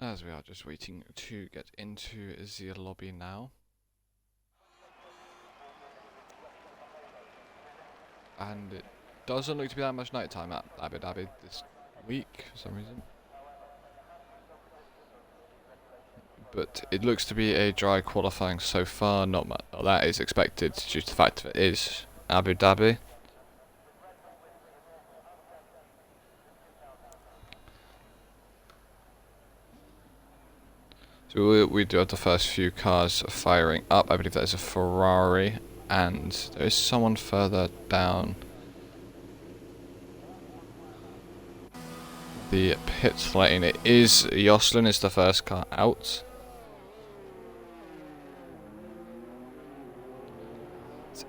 As we are just waiting to get into the lobby now. And it doesn't look to be that much nighttime at Abu Dhabi this week for some reason. But it looks to be a dry qualifying so far, not much. Well, that is expected due to the fact that it is Abu Dhabi. So we do have the first few cars firing up. I believe that is a Ferrari, and there is someone further down the pit lane. It is Jocelyn is the first car out.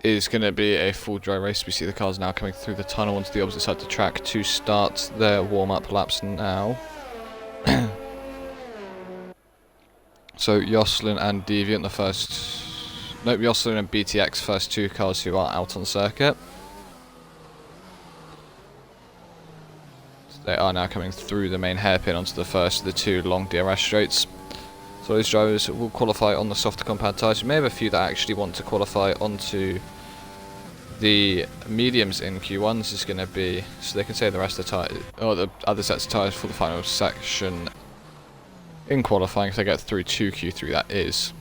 It is going to be a full dry race. We see the cars now coming through the tunnel onto the opposite side of the track to start their warm-up laps now. So Jocelyn and Deviant the first... Nope, Jocelyn and BTX first two cars who are out on circuit. So they are now coming through the main hairpin onto the first of the two long DRS straights. So these drivers will qualify on the softer compound tyres. We may have a few that actually want to qualify onto the mediums in Q1. This is going to be so they can save the rest of the tyres, or the other sets of tyres for the final section in qualifying if they get through to Q3, that is.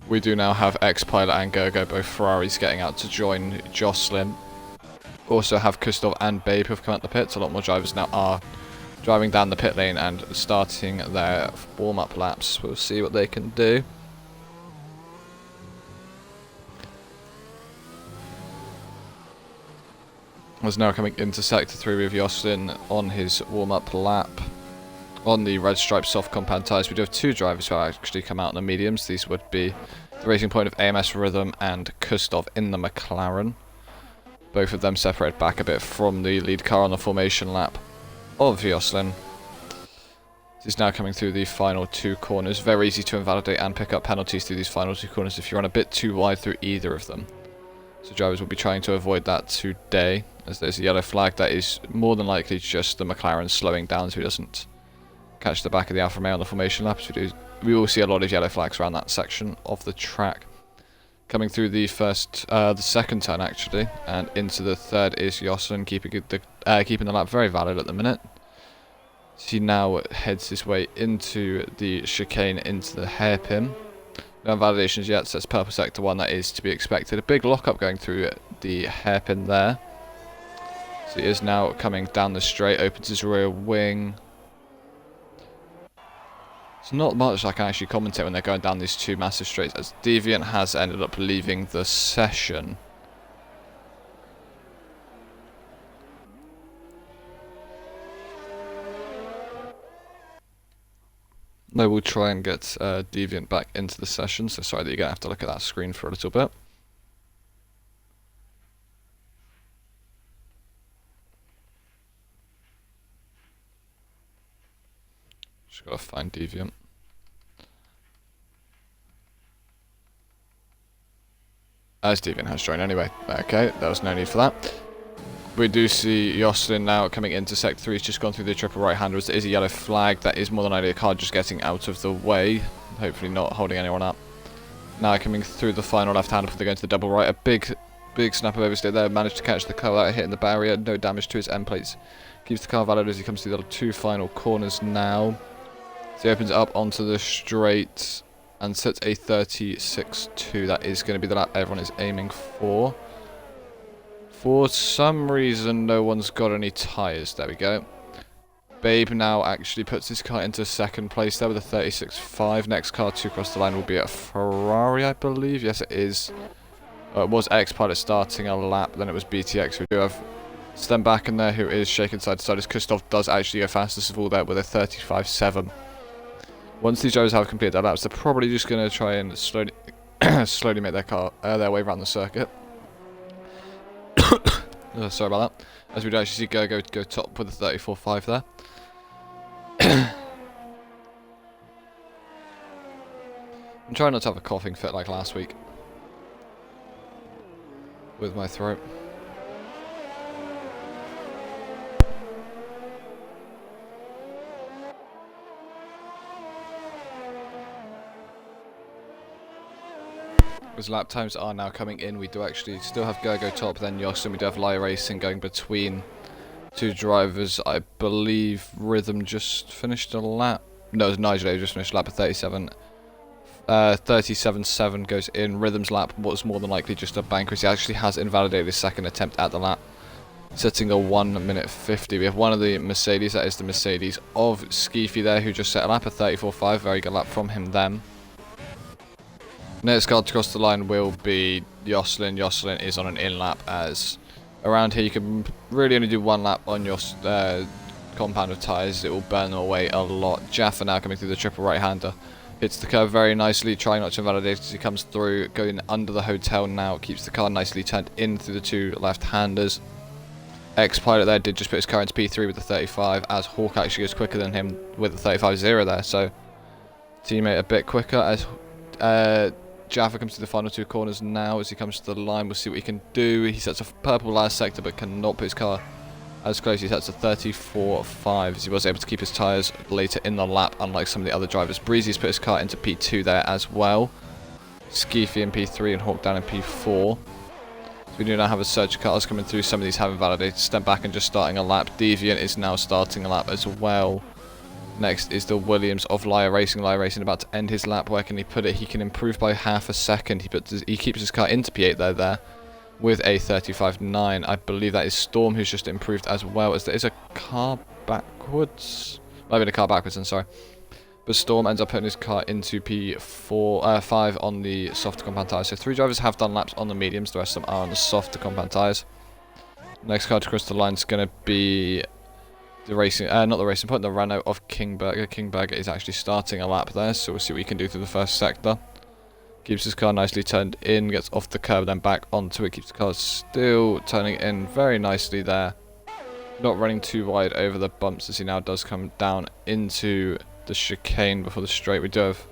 We do now have X-Pilot and Gergo, both Ferraris, getting out to join Jocelyn. Also have Kustov and Babe who have come out the pits. A lot more drivers now are driving down the pit lane and starting their warm-up laps. We'll see what they can do. Was now coming into Sector 3 with Jocelyn on his warm-up lap. On the red stripe soft compound tyres, we do have two drivers who actually come out in the mediums. These would be the Racing Point of AMS Rhythm and Kustov in the McLaren. Both of them separated back a bit from the lead car on the formation lap of Jocelyn. This is now coming through the final two corners. Very easy to invalidate and pick up penalties through these final two corners if you run a bit too wide through either of them. So drivers will be trying to avoid that today, as there's a yellow flag that is more than likely just the McLaren slowing down so he doesn't catch the back of the Alfa Romeo on the formation laps. We will see a lot of yellow flags around that section of the track. Coming through the second turn actually, and into the third is Jocelyn, keeping the lap very valid at the minute. He now heads his way into the chicane, into the hairpin. No validations yet, so it's purple sector 1, that is to be expected. A big lockup going through the hairpin there. So he is now coming down the straight, opens his rear wing. It's not much I can actually commentate when they're going down these two massive straights, as Deviant has ended up leaving the session. No, we'll try and get Deviant back into the session, so sorry that you're going to have to look at that screen for a little bit. Just got to find Deviant. As Deviant has joined anyway. Okay, there was no need for that. We do see Jocelyn now coming into Sector 3. He's just gone through the triple right-handers. There is a yellow flag. That is more than likely a car just getting out of the way. Hopefully not holding anyone up. Now coming through the final left-hander before they go into the double right. A big snap of oversteer there. Managed to catch the car without hitting the barrier. No damage to his end plates. Keeps the car valid as he comes through the two final corners now. So he opens it up onto the straight and sets a 36.2. That is going to be the lap everyone is aiming for. For some reason, no one's got any tyres. There we go. Babe now actually puts his car into second place there with a 36.5. Next car to cross the line will be a Ferrari, I believe. Yes, it is. It was X-Pilot starting a lap, then it was BTX. We do have Stem back in there who is shaking side to side, as Kustov does actually go fastest of all there with a 35.7. Once these drivers have completed their laps, they're probably just going to try and slowly make their way around the circuit. Sorry about that. As we do actually see go top with a 34.5 there. I'm trying not to have a coughing fit like last week with my throat. As lap times are now coming in, we do actually still have Gergo top, then Yost, and we do have Lie Racing going between two drivers. I believe Rhythm just finished a lap. No, it was Nigel who just finished a lap of 37. 37.7 goes in. Rhythm's lap was more than likely just a bank, because he actually has invalidated his second attempt at the lap, setting a 1 minute 50. We have one of the Mercedes, that is the Mercedes of Skeefy there, who just set a lap of 34.5. Very good lap from him then. Next car to cross the line will be Jocelyn. Jocelyn is on an in lap, as around here you can really only do one lap on your compound of tyres. It will burn them away a lot. Jaffa now coming through the triple right-hander. Hits the curve very nicely, trying not to invalidate as he comes through. Going under the hotel now, keeps the car nicely turned in through the two left-handers. Ex-pilot there did just put his car into P3 with the 35, as Hawk actually goes quicker than him with the 35.0 there. So teammate a bit quicker, as Jaffa comes to the final two corners now. As he comes to the line, we'll see what he can do. He sets a purple last sector, but cannot put his car as close. He sets a 34.5, as he was able to keep his tyres later in the lap, unlike some of the other drivers. Breezy's put his car into P2 there as well. Skeefy in P3 and Hawk down in P4. So we do now have a surge of cars coming through. Some of these have invalidated. Step back and just starting a lap. Deviant is now starting a lap as well. Next is the Williams of Lie Racing. Lie Racing about to end his lap. Where can he put it? He can improve by half a second. He keeps his car into P8 there with a 35.9. I believe that is Storm, who's just improved as well, as there is a car backwards. Might have been a car backwards, I'm sorry. But Storm ends up putting his car into P5 on the softer compound tyres. So 3 drivers have done laps on the mediums. The rest of them are on the softer compound tyres. Next car to cross the line is going to be the racing, not the racing point, the Renault of Kingberger. Kingberger is actually starting a lap there, so we'll see what he can do through the first sector. Keeps his car nicely turned in, gets off the curb, then back onto it. Keeps the car still turning in very nicely there. Not running too wide over the bumps, as he now does come down into the chicane before the straight. We do have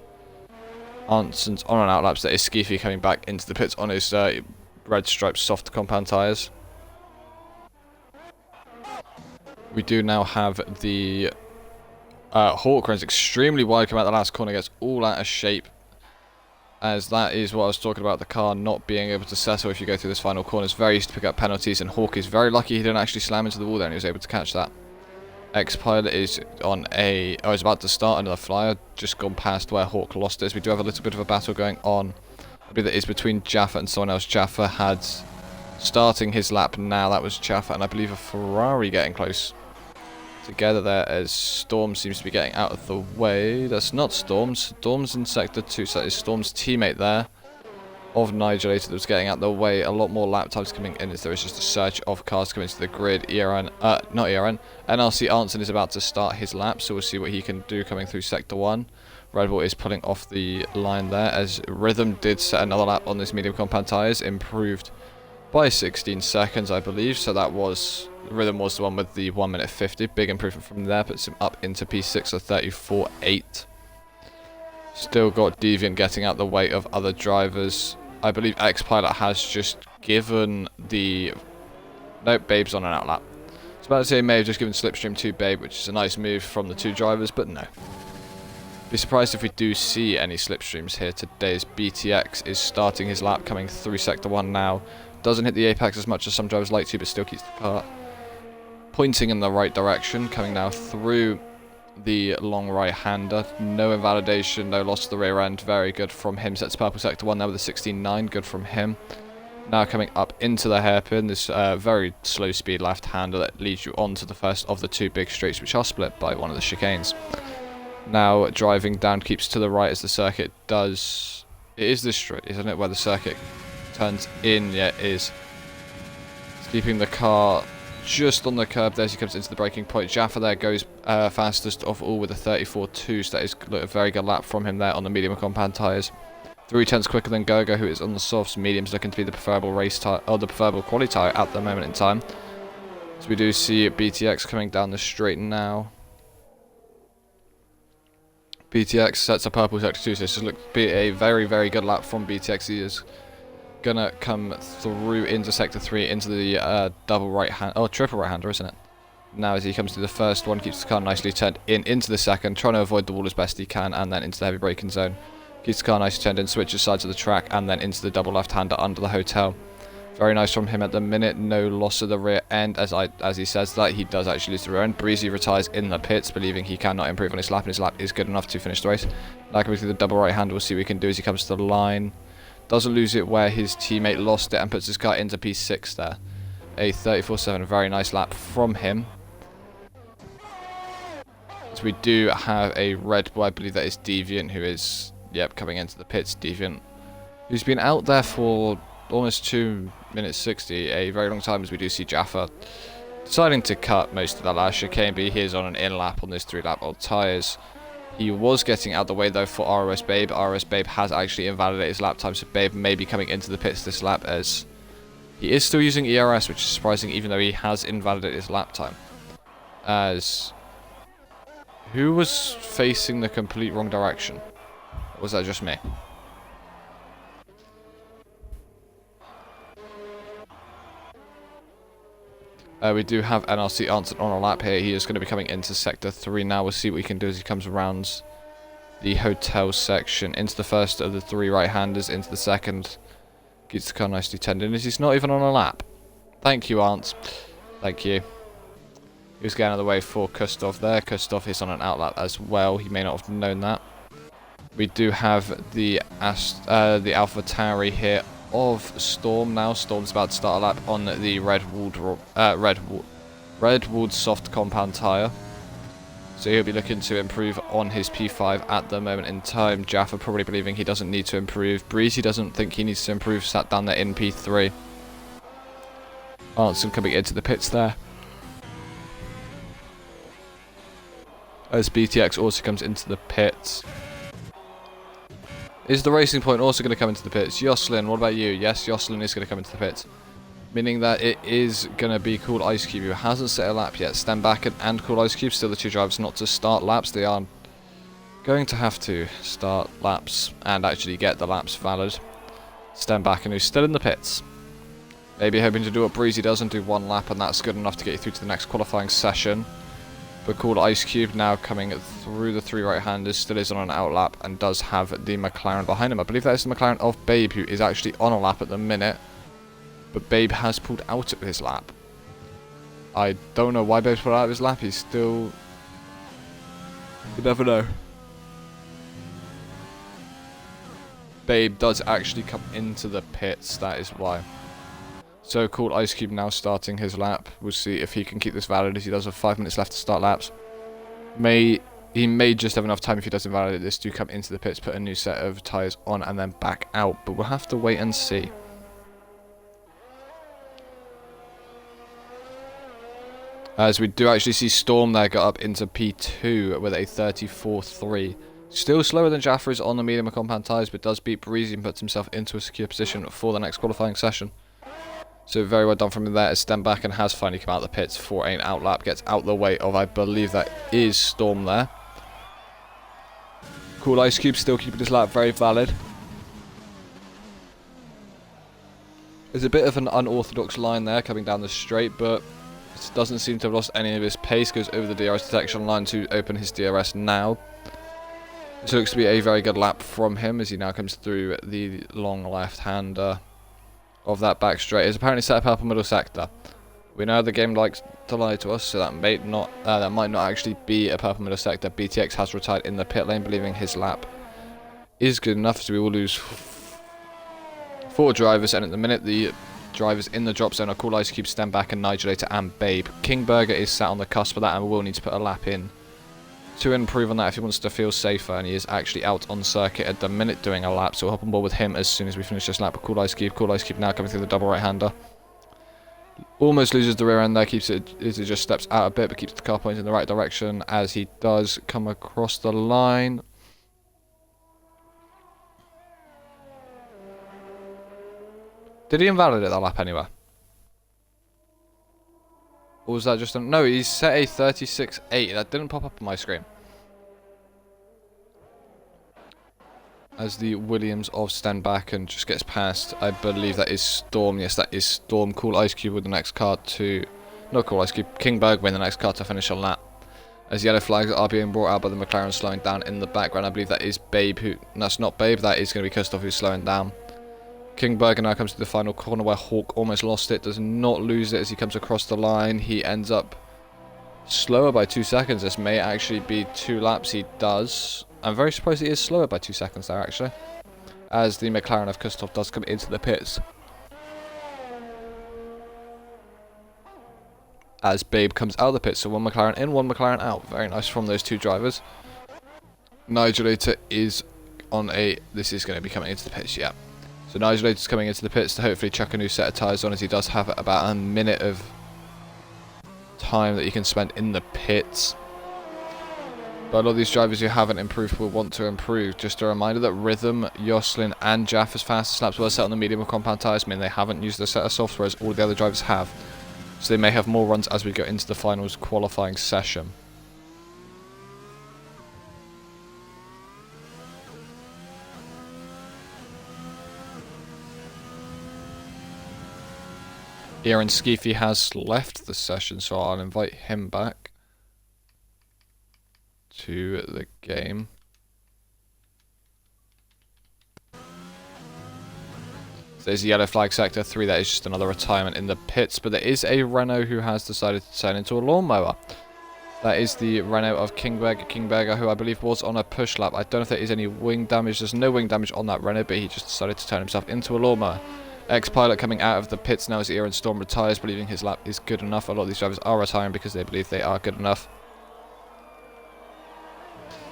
Anson's on and out laps. There is Skeefy coming back into the pits on his red striped soft compound tyres. We do now have the Hawk runs extremely wide, come out the last corner, gets all out of shape, as that is what I was talking about, the car not being able to settle if you go through this final corner. It's very easy to pick up penalties, and Hawk is very lucky he didn't actually slam into the wall there, and he was able to catch that. Ex-pilot is on a, is about to start another flyer, just gone past where Hawk lost it. We do have a little bit of a battle going on. I believe that is between Jaffa and someone else. Jaffa had starting his lap now, that was Jaffa, and I believe a Ferrari getting close together there, as Storm seems to be getting out of the way. That's not Storm. Storm's in sector 2, so that is Storm's teammate there of Nigelator that was getting out of the way. A lot more lap times coming in, as there is just a surge of cars coming to the grid. NRC Anson is about to start his lap, so we'll see what he can do coming through sector 1. Red Bull is pulling off the line there, as Rhythm did set another lap on this medium compound tyres, improved by 16 seconds, I believe. So that was, Rhythm was the one with the 1 minute 50. Big improvement from there, puts him up into P6 of 34.8. Still got Deviant getting out the way of other drivers. I believe Ex-Pilot has just given the... Nope, Babe's on an outlap. I was about to say may have just given Slipstream to Babe, which is a nice move from the two drivers, but no. Be surprised if we do see any Slipstreams here today, as BTX is starting his lap, coming through Sector 1 now. Doesn't hit the apex as much as some drivers like to, but still keeps the car pointing in the right direction. Coming now through the long right-hander. No invalidation, no loss to the rear end. Very good from him. Sets purple Sector 1 there with a 16.9. Good from him. Now coming up into the hairpin. This very slow speed left-hander that leads you on to the first of the two big straights, which are split by one of the chicanes. Now driving down, keeps to the right as the circuit does. It is this straight, isn't it, where the circuit turns in? Yeah, it is. It's keeping the car just on the curb there as he comes into the braking point. Jaffa there goes fastest of all with a 34.2, so that is a very good lap from him there on the medium compound tyres. 3 tenths quicker than Gogo, who is on the softs. Mediums looking to be the preferable race tyre, or the preferable quality tyre at the moment in time. So we do see BTX coming down the straight now. BTX sets a purple sector 2, so this looks to be a very, very good lap from BTX. He is gonna come through into sector 3, into the double right hand, oh, triple right hander, isn't it? Now as he comes to the first one, keeps the car nicely turned in into the second, trying to avoid the wall as best he can, and then into the heavy braking zone. Keeps the car nice and turned in, switches sides of the track, and then into the double left-hander under the hotel. Very nice from him at the minute. No loss of the rear end. As he says that, he does actually lose the rear end. Breezy retires in the pits, believing he cannot improve on his lap, and his lap is good enough to finish the race. Now coming through the double right-hander, we'll see what he can do as he comes to the line. Doesn't lose it where his teammate lost it and puts his car into P6 there. A 34.7, very nice lap from him. So we do have a Red Bull, I believe that is Deviant, who is, yep, coming into the pits. Deviant, who's been out there for almost 2 minutes 60, a very long time, as we do see Jaffa deciding to cut most of that last chicane, but he is on an in lap on this 3-lap old tyres. He was getting out the way though for ROS Babe. ROS Babe has actually invalidated his lap time, so Babe may be coming into the pits this lap, as he is still using ERS, which is surprising even though he has invalidated his lap time. As who was facing the complete wrong direction? Or was that just me? We do have NRC answered on a lap here. He is going to be coming into Sector 3 now. We'll see what he can do as he comes around the hotel section. Into the first of the 3 right-handers, into the second. Gets the car nicely turned in as he's not even on a lap. Thank you, Ant. Thank you. He was getting out of the way for Kustov there. Kustov is on an outlap as well. He may not have known that. We do have the AlphaTauri here of Storm now. Storm's about to start a lap on the Redwood soft compound tyre. So he'll be looking to improve on his P5 at the moment in time. Jaffa probably believing he doesn't need to improve. Breezy doesn't think he needs to improve, sat down there in P3. Arnson coming into the pits there. As BTX also comes into the pits. Is the Racing Point also going to come into the pits? Jocelyn, what about you? Yes, Jocelyn is going to come into the pits. Meaning that it is going to be Cool Ice Cube, who hasn't set a lap yet. Stenbacken and Cool Ice Cube, still the 2 drivers not to start laps. They are going to have to start laps and actually get the laps valid. Stenbacken, who's still in the pits. Maybe hoping to do what Breezy does and do 1 lap, and that's good enough to get you through to the next qualifying session. But Cool Ice Cube now coming through the 3 right-handers, still is on an out lap and does have the McLaren behind him. I believe that is the McLaren of Babe, who is actually on a lap at the minute. But Babe has pulled out of his lap. I don't know why Babe's pulled out of his lap. He's still... You never know. Babe does actually come into the pits, that is why. So Cool Ice Cube now starting his lap. We'll see if he can keep this valid, as he does have 5 minutes left to start laps. He may just have enough time, if he does invalidate this, to come into the pits, put a new set of tyres on and then back out. But we'll have to wait and see. As we do actually see Storm there got up into P2 with a 34.3. Still slower than Jaffa is on the medium and compound tyres, but does beat Breezy and puts himself into a secure position for the next qualifying session. So very well done from him there, as Stenbacken has finally come out of the pits for an outlap. Gets out the way of, I believe that is Storm there. Cool Ice Cube still keeping his lap very valid. There's a bit of an unorthodox line there coming down the straight, but it doesn't seem to have lost any of his pace. Goes over the DRS detection line to open his DRS now. This looks to be a very good lap from him, as he now comes through the long left-hander of that back straight. Is apparently set up purple middle sector. We know the game likes to lie to us, so that might not actually be a purple middle sector. BTX has retired in the pit lane, believing his lap is good enough, so we will lose 4 drivers, and at the minute the drivers in the drop zone are Cool Ice Cube, Stenbacken, Nigelator and Babe. King Burger is sat on the cusp of that and will need to put a lap in to improve on that if he wants to feel safer, and he is actually out on circuit at the minute doing a lap, so we'll hop on board with him as soon as we finish this lap. Cool Ice Cube now coming through the double right-hander. Almost loses the rear end there, keeps it as it just steps out a bit, but keeps the car pointing in the right direction as he does come across the line. Did he invalidate that lap anywhere? Or was that just no, he's set a 36.8. That didn't pop up on my screen. As the Williams of Stenbacken just gets past, I believe that is Storm. Yes, that is Storm. Cool Ice Cube with the next car to... Not Cool Ice Cube. King Berg win the next car to finish a lap. As yellow flags are being brought out by the McLaren slowing down in the background. I believe that is Babe who... That's not Babe, that is going to be Christoph who's slowing down. Kingberger now comes to the final corner where Hawk almost lost it. Does not lose it as he comes across the line. He ends up slower by 2 seconds. This may actually be 2 laps. He does. I'm very surprised he is slower by 2 seconds there actually. As the McLaren of Christoph does come into the pits. As Babe comes out of the pits. So 1 McLaren in, 1 McLaren out. Very nice from those 2 drivers. Nigelator is on a... This is going to be coming into the pits, yeah. So Nigelator's coming into the pits to hopefully chuck a new set of tyres on, as he does have about a minute of time that he can spend in the pits. But a lot of these drivers who haven't improved will want to improve. Just a reminder that Rhythm, Jocelyn and Jaffa's fastest laps were set on the medium or compound tyres, meaning they haven't used the set of softs, whereas all the other drivers have. So they may have more runs as we go into the finals qualifying session. Aaron Skeefy has left the session, so I'll invite him back to the game. There's a yellow flag sector 3, that is just another retirement in the pits, but there is a Renault who has decided to turn into a lawnmower. That is the Renault of Kingberger, who I believe was on a push lap. I don't know if there is any wing damage. There's no wing damage on that Renault, but he just decided to turn himself into a lawnmower. Ex-pilot coming out of the pits now as Aaron Storm retires, believing his lap is good enough. A lot of these drivers are retiring because they believe they are good enough.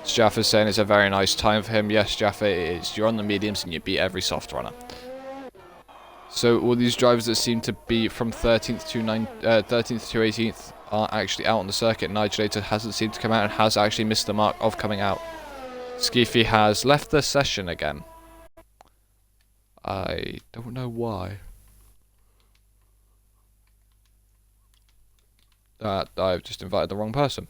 Jaffa's saying it's a very nice time for him. Yes, Jaffa, it is. You're on the mediums and you beat every soft runner. So all these drivers that seem to be from 13th to 18th are actually out on the circuit. Nigelator hasn't seemed to come out and has actually missed the mark of coming out. Skeefy has left the session again. I don't know why. I've just invited the wrong person.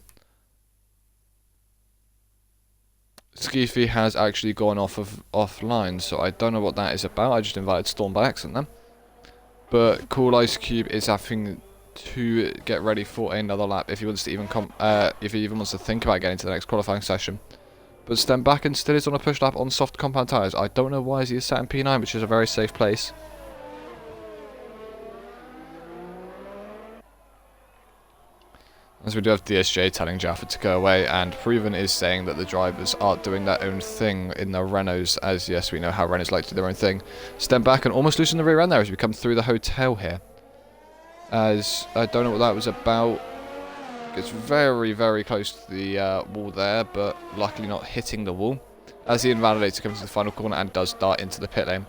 Skeefy has actually gone offline, so I don't know what that is about. I just invited Storm by accident then. But Cool Ice Cube is having to get ready for another lap if he wants to even wants to think about getting to the next qualifying session. But Stem back and still is on a push lap on soft compound tyres. I don't know why he is sat in P9, which is a very safe place. As we do have DSJ telling Jaffa to go away, and Proven is saying that the drivers are doing their own thing in their Renaults, as yes, we know how Renaults like to do their own thing. Stem back and almost losing the rear end there as we come through the hotel here. As I don't know what that was about. It's very, very close to the wall there, but luckily not hitting the wall. As the Invalidator comes to the final corner and does dart into the pit lane.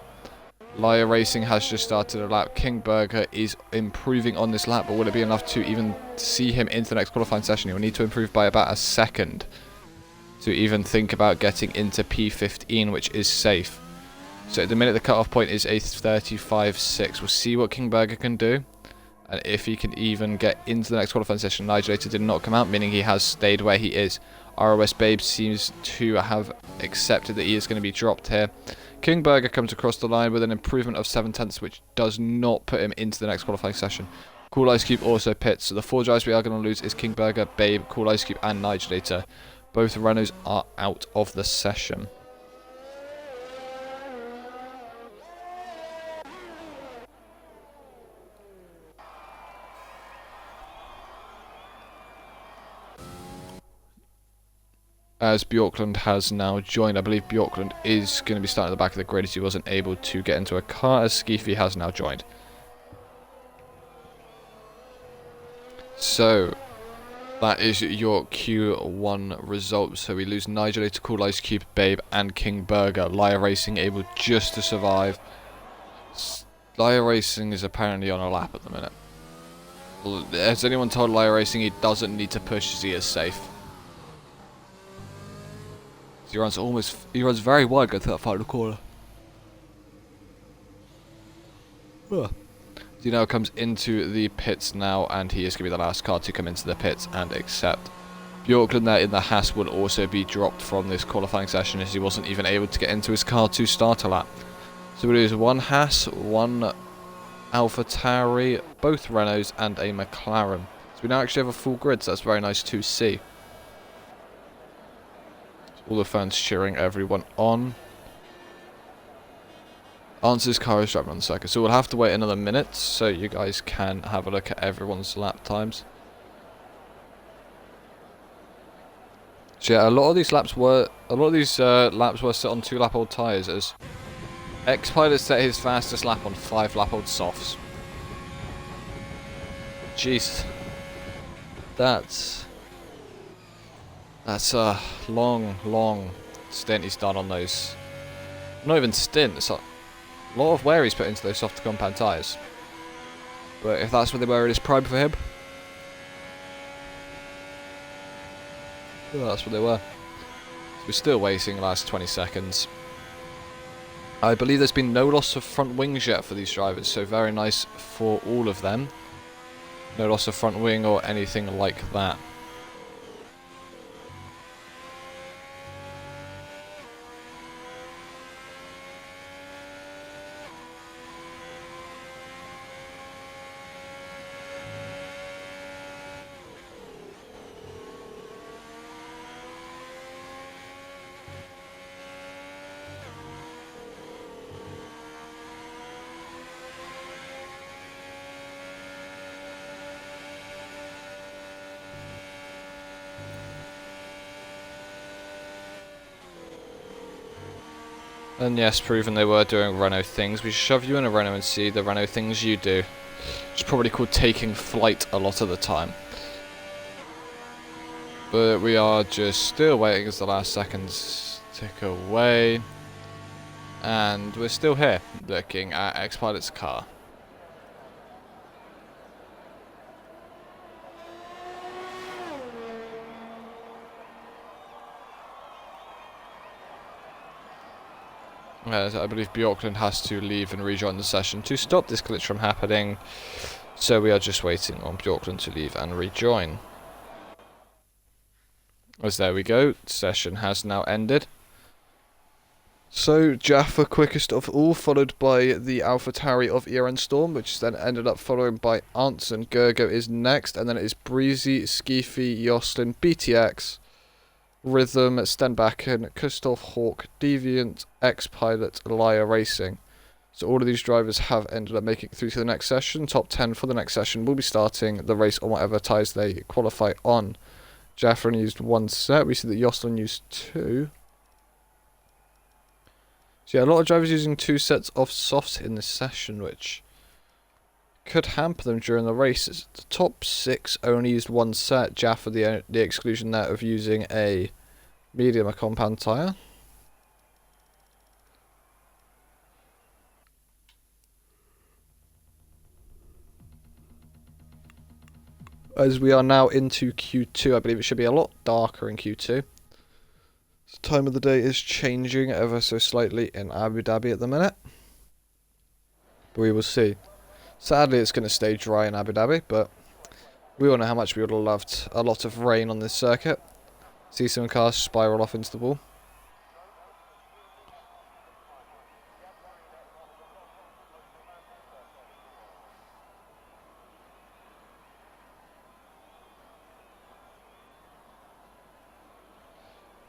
Liar Racing has just started a lap. Kingberger is improving on this lap, but will it be enough to even see him into the next qualifying session? He will need to improve by about a second to even think about getting into P15, which is safe. So at the minute the cutoff point is a 35.6. We'll see what Kingberger can do. And if he can even get into the next qualifying session. Nigelator did not come out, meaning he has stayed where he is. ROS Babe seems to have accepted that he is going to be dropped here. Kingberger comes across the line with an improvement of 7/10, which does not put him into the next qualifying session. Cool Ice Cube also pits, so the 4 drivers we are going to lose is Kingberger, Babe, Cool Ice Cube and Nigelator. Both Renaults are out of the session. As Bjorklund has now joined. I believe Bjorklund is going to be starting at the back of the grid as he wasn't able to get into a car, as Skeefy has now joined. So, that is your Q1 result. So we lose Nigelator, Cool Ice Cube, Babe and Kingberger. Liar Racing able just to survive. Liar Racing is apparently on a lap at the minute. Has anyone told Liar Racing he doesn't need to push as he is safe? He runs very wide going through that final corner. Dino comes into the pits now, and he is going to be the last car to come into the pits and accept. Bjorklund there in the Haas will also be dropped from this qualifying session as he wasn't even able to get into his car to start a lap. So we lose 1 Haas, 1 AlphaTauri, both Renaults and a McLaren. So we now actually have a full grid, so that's very nice to see. All the fans cheering everyone on. Answer's car is driving on the circuit, so we'll have to wait another minute so you guys can have a look at everyone's lap times. So yeah, a lot of these laps were set on 2-lap-old tyres, as X-Pilot set his fastest lap on 5-lap-old softs. Jeez, that's a long stint he's done on those. Not even stint, it's a lot of wear he's put into those soft compound tyres. But if that's what they were, it is prime for him. Well, that's what they were. So we're still waiting the last 20 seconds. I believe there's been no loss of front wings yet for these drivers, so very nice for all of them. No loss of front wing or anything like that. And yes, proven they were doing Renault things. We shove you in a Renault and see the Renault things you do. It's probably called taking flight a lot of the time. But we are just still waiting as the last seconds tick away. And we're still here, looking at X-Pilot's car. I believe Bjorklund has to leave and rejoin the session to stop this glitch from happening. So we are just waiting on Bjorklund to leave and rejoin. As there we go, session has now ended. So Jaffa quickest of all, followed by the AlphaTauri of Iran Storm, which then ended up following by Arntzen. Gergo is next, and then it is Breezy, Skeefy, Jocelyn, BTX, Rhythm, Stenbakken, Kustov, Hawk, Deviant, X-Pilot, Liar Racing. So all of these drivers have ended up making it through to the next session. Top 10 for the next session will be starting the race on whatever tyres they qualify on. Jaffa used 1 set. We see that Jocelyn used 2. So yeah, a lot of drivers using 2 sets of softs in this session, which could hamper them during the races. The top 6 only used 1 set. Jaffa the exclusion there of using a medium, a compound tyre. As we are now into Q2, I believe it should be a lot darker in Q2. The time of the day is changing ever so slightly in Abu Dhabi at the minute. But we will see. Sadly, it's going to stay dry in Abu Dhabi, but we all know how much we would have loved a lot of rain on this circuit. See some cars spiral off into the wall.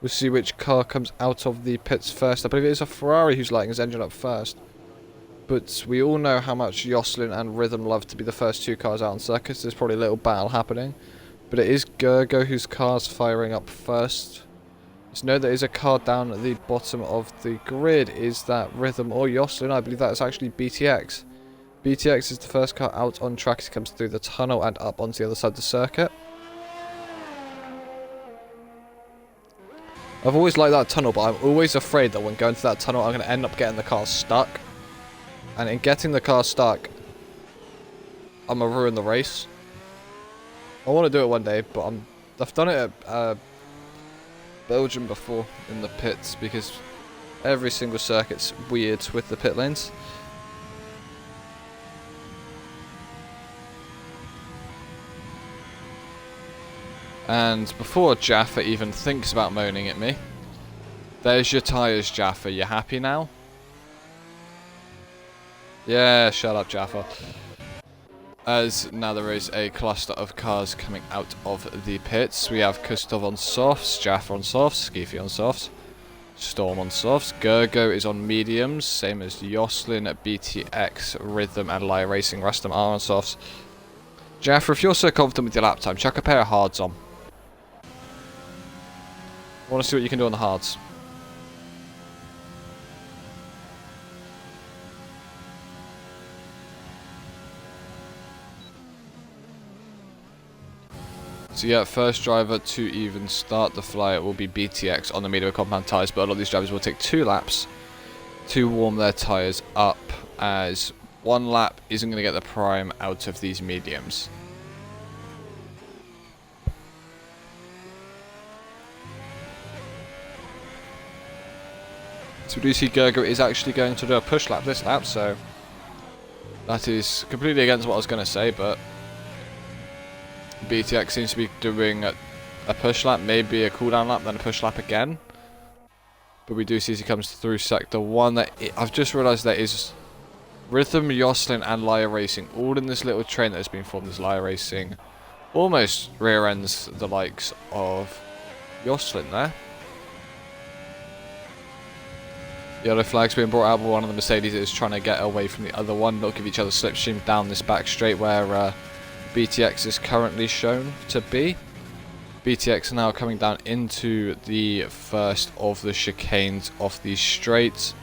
We'll see which car comes out of the pits first. I believe it is a Ferrari who's lighting his engine up first. But we all know how much Jocelyn and Rhythm love to be the first 2 cars out on circuits. There's probably a little battle happening. But it is Gergo whose car's firing up first. Just know there is a car down at the bottom of the grid. Is that Rhythm or Jocelyn? I believe that is actually BTX. BTX is the first car out on track as it comes through the tunnel and up onto the other side of the circuit. I've always liked that tunnel, but I'm always afraid that when going through that tunnel, I'm going to end up getting the car stuck. And in getting the car stuck, I'm going to ruin the race. I want to do it one day, but I've done it at Belgium before in the pits, because every single circuit's weird with the pit lanes. And before Jaffa even thinks about moaning at me, there's your tyres, Jaffa. You happy now? Yeah, shut up, Jaffa. as now there is a cluster of cars coming out of the pits. We have Kustov on softs, Jaffa on softs, Skiffy on softs, Storm on softs, Gergo is on mediums, same as Jocelyn, BTX, Rhythm and Lyre Racing, rest of them are on softs. Jaffa, if you're so confident with your lap time, chuck a pair of hards on. I want to see what you can do on the hards. So yeah, first driver to even start the flight will be BTX on the medium compound tyres, but a lot of these drivers will take 2 laps to warm their tyres up, as 1 lap isn't going to get the prime out of these mediums. So we do see Gergo is actually going to do a push lap this lap, so that is completely against what I was going to say, but BTX seems to be doing a push lap, maybe a cooldown lap, then a push lap again. But we do see as he comes through sector 1 that I've just realised there is Rhythm, Jocelyn and Lyre Racing all in this little train that has been formed as Lyre Racing. Almost rear ends the likes of Jocelyn there. Yellow flag's being brought out, but one of the Mercedes is trying to get away from the other one, not give each other slipstream down this back straight where BTX is currently shown to be. BTX now coming down into the first of the chicanes off these straights.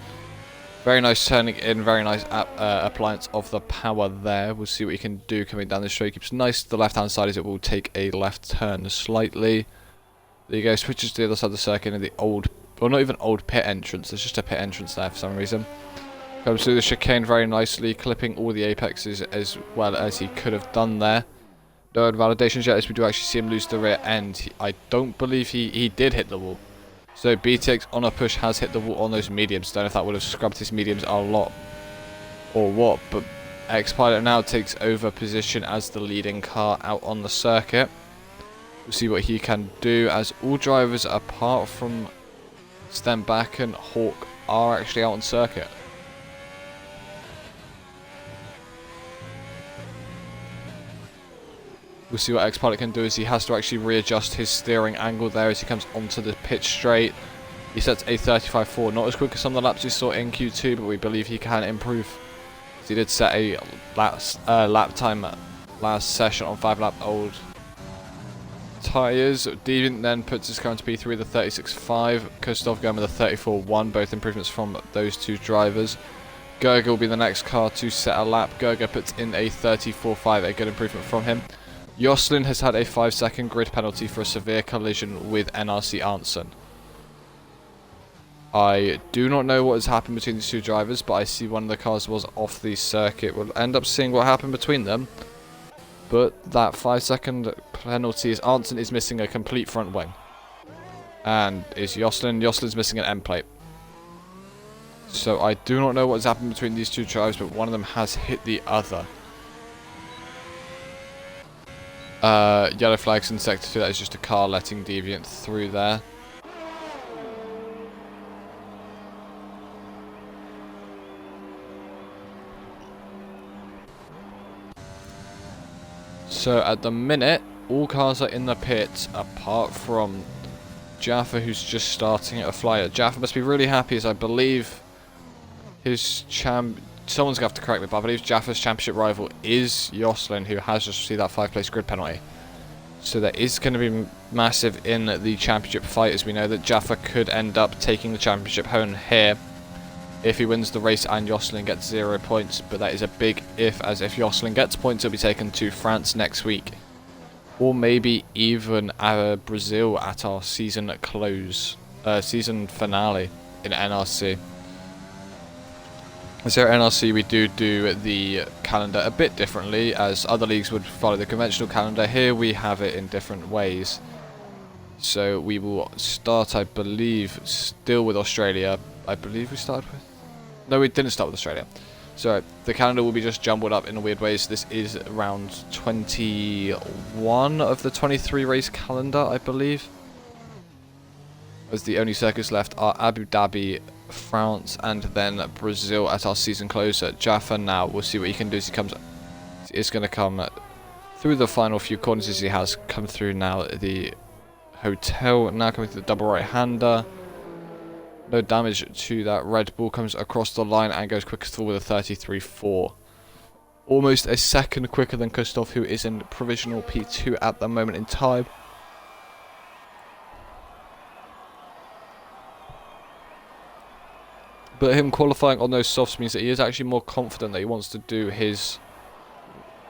Very nice turning in, very nice appliance of the power there. We'll see what he can do coming down this straight. Keeps nice to the left hand side as it will take a left turn slightly. There you go, switches to the other side of the circuit in the old, well not even old pit entrance, there's just a pit entrance there for some reason. Comes through the chicane very nicely, clipping all the apexes as well as he could have done there. No invalidations yet, as we do actually see him lose the rear end. I don't believe he did hit the wall. So BTX on a push has hit the wall on those mediums. Don't know if that would have scrubbed his mediums a lot or what, but X-Pilot now takes over position as the leading car out on the circuit. We'll see what he can do, as all drivers apart from Stenback and Hawk are actually out on circuit. We'll see what X-Pilot can do, as he has to actually readjust his steering angle there as he comes onto the pitch straight. He sets a 35.4, not as quick as some of the laps we saw in Q2, but we believe he can improve. He did set a lap time last session on 5 lap old tyres. Deviant then puts his car into P3 with a 36.5. Kustov going with a 34.1, both improvements from those two drivers. Gerger will be the next car to set a lap. Gerger puts in a 34.5, a good improvement from him. Jocelyn has had a 5-second grid penalty for a severe collision with NRC Arnson. I do not know what has happened between these two drivers, but I see one of the cars was off the circuit. We'll end up seeing what happened between them. But that 5-second penalty is Arnson is missing a complete front wing. And is Jocelyn. Jocelyn's missing an end plate. So I do not know what has happened between these two drivers, but one of them has hit the other. Yellow flags in sector 2, that is just a car letting Deviant through there. So at the minute, all cars are in the pits apart from Jaffa, who's just starting a flyer. Jaffa must be really happy, as I believe his someone's going to have to correct me, but I believe Jaffa's championship rival is Jocelyn, who has just received that 5-place grid penalty. So that is going to be massive in the championship fight, as we know that Jaffa could end up taking the championship home here if he wins the race and Jocelyn gets 0 points. But that is a big if, as if Jocelyn gets points, he'll be taken to France next week. Or maybe even Brazil at our season season finale in NRC. So at NRC we do the calendar a bit differently, as other leagues would follow the conventional calendar. Here we have it in different ways. So we will start, I believe, still with Australia. I believe we started with... No, we didn't start with Australia. So the calendar will be just jumbled up in a weird way. So this is round 21 of the 23 race calendar, I believe. As the only circuits left are Abu Dhabi, France, and then Brazil at our season closer. Jaffa now, we'll see what he can do as he comes is going to come through the final few corners as he has come through now. The hotel now coming to the double right-hander. No damage to that. Red Bull comes across the line and goes quickest through with a 33.4. Almost a second quicker than Kustov, who is in provisional P2 at the moment in time. But him qualifying on those softs means that he is actually more confident that he wants to do his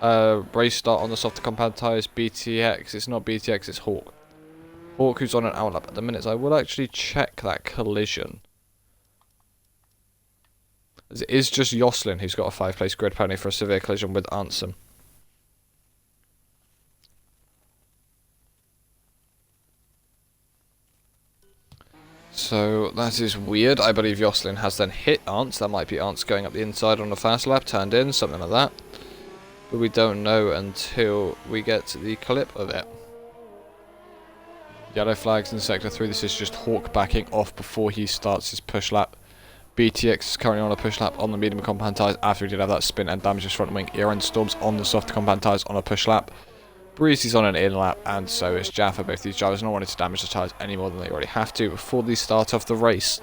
race start on the softer compound tyres. BTX, it's not BTX, it's Hawk. Hawk, who's on an outlap at the minute. So I will actually check that collision. As it is just Jocelyn who's got a 5-place grid penalty for a severe collision with Arntzen. So that is weird. I believe Jocelyn has then hit Arntz. That might be Arntz going up the inside on the fast lap, turned in, something like that. But we don't know until we get the clip of it. Yellow flags in sector 3. This is just Hawk backing off before he starts his push lap. BTX is currently on a push lap on the medium compound tyres after he did have that spin and damage his front wing. Iran Storms on the soft compound tyres on a push lap. Breezy's on an in lap, and so is Jaffa. Both these drivers not wanting to damage the tyres any more than they already have to before the start of the race.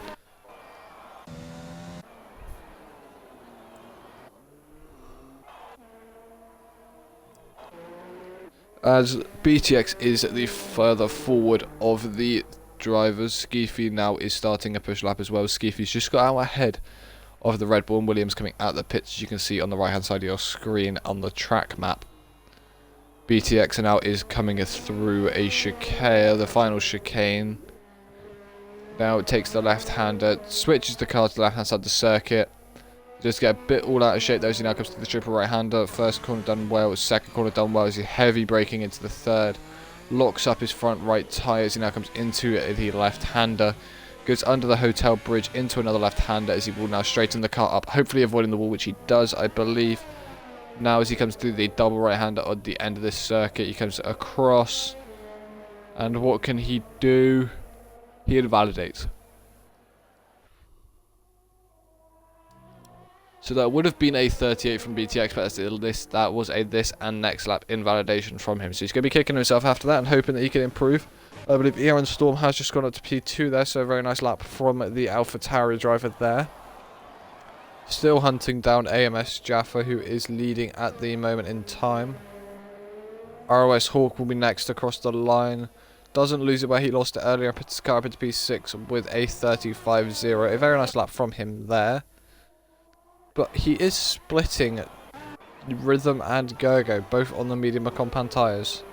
As BTX is the further forward of the drivers, Skeefy now is starting a push lap as well. Skeefy's just got out ahead of the Red Bull and Williams coming out the pits, as you can see on the right hand side of your screen on the track map. BTX now is coming through a chicane, the final chicane. Now it takes the left-hander, switches the car to the left-hand side of the circuit. Just get a bit all out of shape though, as he now comes to the triple right-hander. First corner done well, second corner done well as he heavy braking into the third. Locks up his front right tyre as he now comes into the left-hander. Goes under the hotel bridge into another left-hander as he will now straighten the car up, hopefully avoiding the wall, which he does, I believe. Now as he comes through the double right-hander at the end of this circuit, he comes across. And what can he do? He invalidates. So that would have been a 38 from BTX, but that was a this and next lap invalidation from him. So he's going to be kicking himself after that and hoping that he can improve. I believe Iran Storm has just gone up to P2 there, so a very nice lap from the AlphaTauri driver there. Still hunting down AMS Jaffa, who is leading at the moment in time. ROS Hawk will be next across the line. Doesn't lose it where he lost it earlier. Puts his car up into P6 with a 35.0. A very nice lap from him there. But he is splitting Rhythm and Gergo, both on the medium or compound tyres.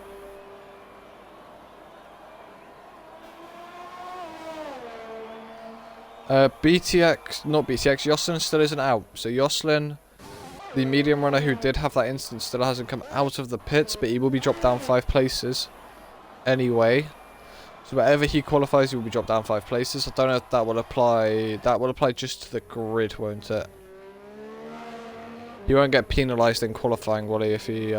BTX, not BTX, Jocelyn still isn't out. So Jocelyn, the medium runner who did have that instance, still hasn't come out of the pits, but he will be dropped down 5 places anyway. So wherever he qualifies, he will be dropped down 5 places. I don't know if that will apply. That will apply just to the grid, won't it? He won't get penalised in qualifying, will he? If he,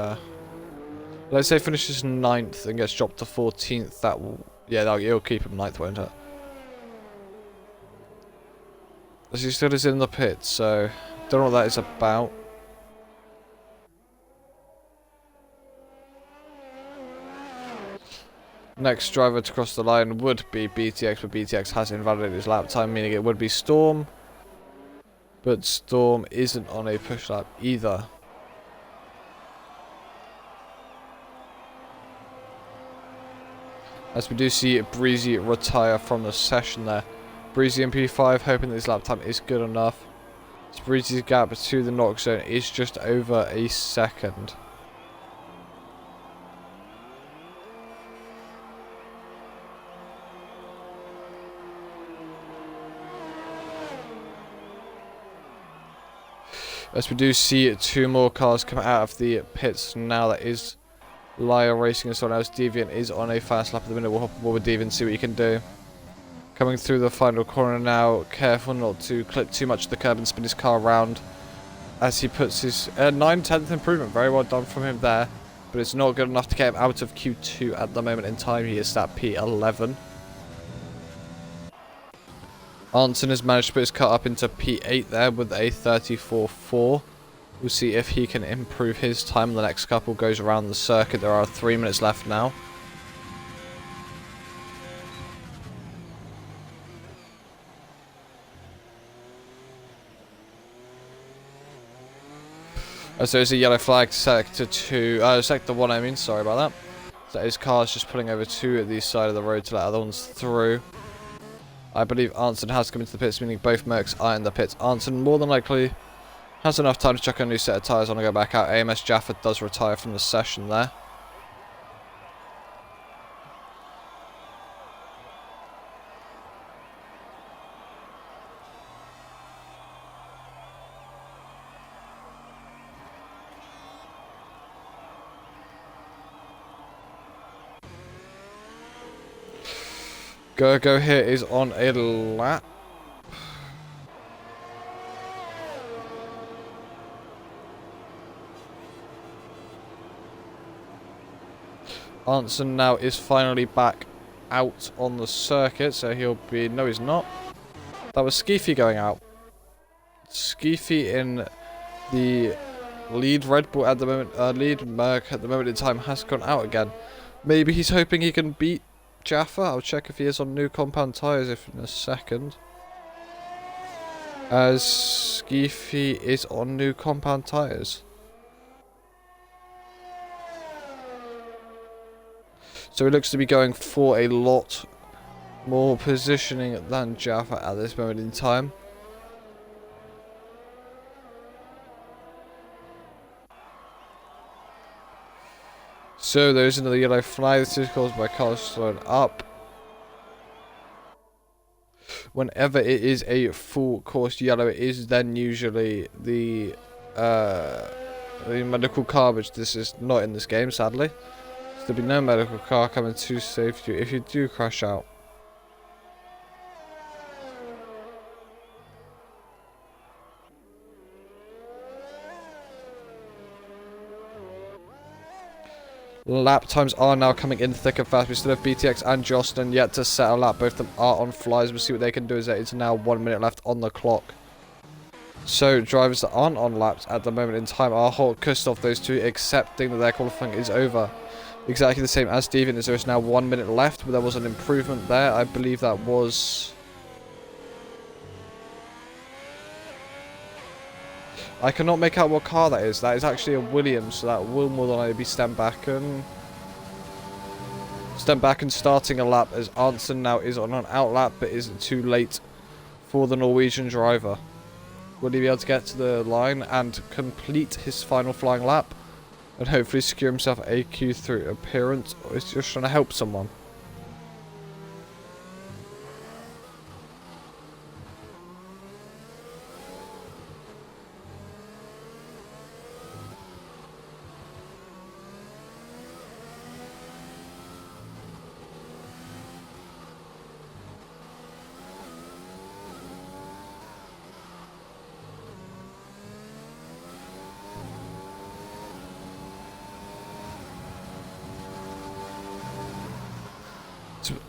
let's say, finishes 9th and gets dropped to 14th, that will, yeah, it'll keep him 9th, won't it? As he still is in the pit, so don't know what that is about. Next driver to cross the line would be BTX, but BTX has invalidated his lap time, meaning it would be Storm. But Storm isn't on a push lap either. As we do see Breezy retire from the session there. Breezy in P5, hoping that his lap time is good enough. So Breezy's gap to the knock zone is just over a second. As we do see 2 more cars come out of the pits now, that is Lyre Racing and someone else. Deviant is on a fast lap at the minute. We'll hop aboard with Deviant and see what he can do. Coming through the final corner now, careful not to clip too much of the curb and spin his car around as he puts his 9/10th improvement. Very well done from him there, but it's not good enough to get him out of Q2 at the moment in time. He is at P11. Arntzen has managed to put his car up into P8 there with a 34.4. We'll see if he can improve his time. The next couple goes around the circuit. There are 3 minutes left now. As there's a yellow flag, sector 2, sector 1 I mean, sorry about that. So his car's just pulling over to the side of the road to let other ones through. I believe Arnson has come into the pits, meaning both Mercs are in the pits. Arnson more than likely has enough time to chuck a new set of tyres on and go back out. AMS Jaffa does retire from the session there. Go here is on a lap. Arnson now is finally back out on the circuit, so he'll be... No, he's not. That was Skeefy going out. Skeefy in the lead Red Bull at the moment, lead Merc at the moment in time has gone out again. Maybe he's hoping he can beat Jaffa. I'll check if he is on new compound tyres in a second. As Skeefy is on new compound tyres. So he looks to be going for a lot more positioning than Jaffa at this moment in time. So there's another yellow flag. This is caused by cars slowing up. Whenever it is a full course yellow, it is then usually the medical car, which this is not in this game, sadly. So there'll be no medical car coming to save you if you do crash out. Lap times are now coming in thick and fast. We still have BTX and Jocelyn yet to set a lap. Both of them are on flies. We'll see what they can do as there is now 1 minute left on the clock. So drivers that aren't on laps at the moment in time are Hawk, Kustov, those two, accepting that their qualifying is over. Exactly the same as Deviant, as there is now 1 minute left, but there was an improvement there. I believe that was... I cannot make out what car that is. That is actually a Williams, so that will more than likely be Stenbacken. Stenbacken starting a lap as Arnson now is on an out lap, but isn't too late for the Norwegian driver. Will he be able to get to the line and complete his final flying lap? And hopefully secure himself a Q3 appearance, or is he just trying to help someone?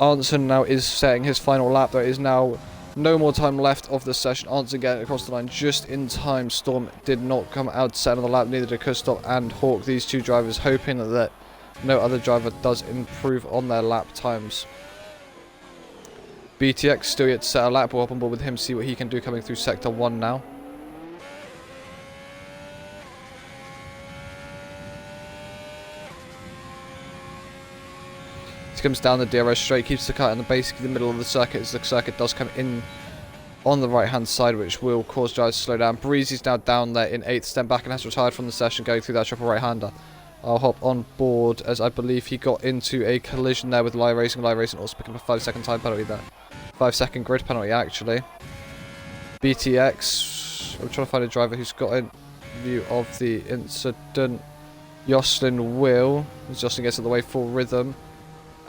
Arnson now is setting his final lap. There is now no more time left of the session. Arnson getting across the line just in time. Storm did not come out to set another lap, neither did Kustov and Hawk. These two drivers hoping that no other driver does improve on their lap times. BTX still yet to set a lap. We'll hop on board with him, see what he can do coming through Sector 1 now. He comes down the DRS straight, keeps the car in basically the middle of the circuit as the circuit does come in on the right hand side, which will cause drivers to slow down. Breezy's now down there in 8th, Stenbacken has retired from the session going through that triple right hander. I'll hop on board as I believe he got into a collision there with Live Racing. Live Racing also picking up a 5-second time penalty there. 5-second grid penalty actually. BTX, I'm trying to find a driver who's got in view of the incident. Jocelyn will, as Jocelyn gets out of the way for rhythm,